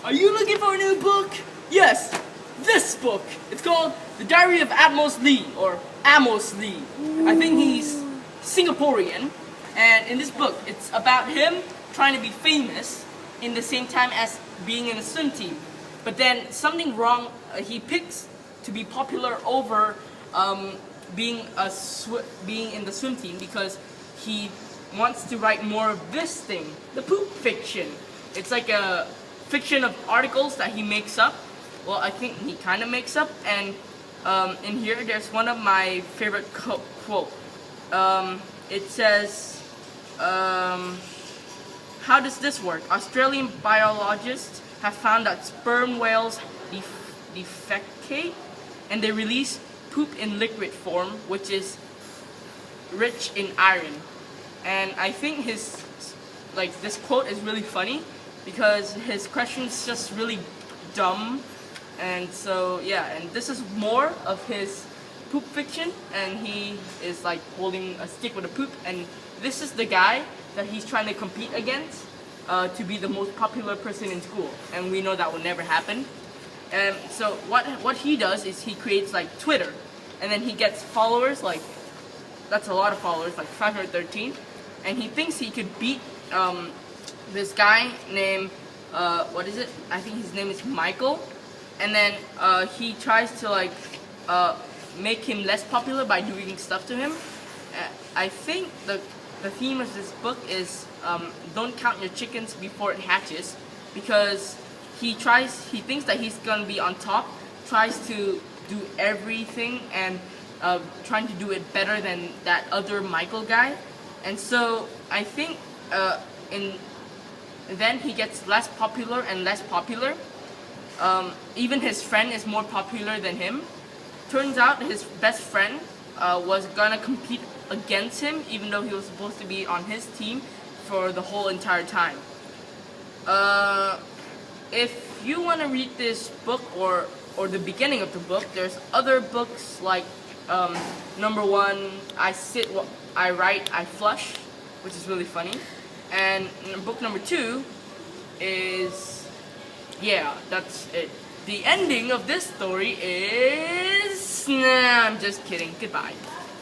Are you looking for a new book? Yes, this book. It's called The Diary of Amos Lee, or Amos Lee. I think he's Singaporean, and in this book, it's about him trying to be famous in the same time as being in a swim team. But then something wrong, he picks to be popular over being in the swim team because he wants to write more of this thing, the poop fiction. It's like a fiction of articles that he makes up. Well, I think he kind of makes up, and in here there's one of my favorite quote. It says, how does this work? Australian biologists have found that sperm whales defecate and they release poop in liquid form, which is rich in iron. And I think this quote is really funny because his question is just really dumb. And so yeah, and this is more of his poop fiction, and he is like holding a stick with a poop, and this is the guy that he's trying to compete against to be the most popular person in school, and we know that will never happen. And so what he does is he creates like Twitter, and then he gets followers, like that's a lot of followers, like 513, and he thinks he could beat this guy named what is it? I think his name is Michael, and then he tries to like make him less popular by doing stuff to him. I think the theme of this book is don't count your chickens before it hatches, because he thinks that he's gonna be on top, tries to do everything and trying to do it better than that other Michael guy, and so I think then he gets less popular and less popular. Even his friend is more popular than him. Turns out his best friend was gonna compete against him, even though he was supposed to be on his team for the whole entire time. If you want to read this book or the beginning of the book, there's other books like number 1, I Sit, I Write, I Flush, which is really funny. And book number 2 is, yeah, that's it. The ending of this story is, nah, I'm just kidding. Goodbye.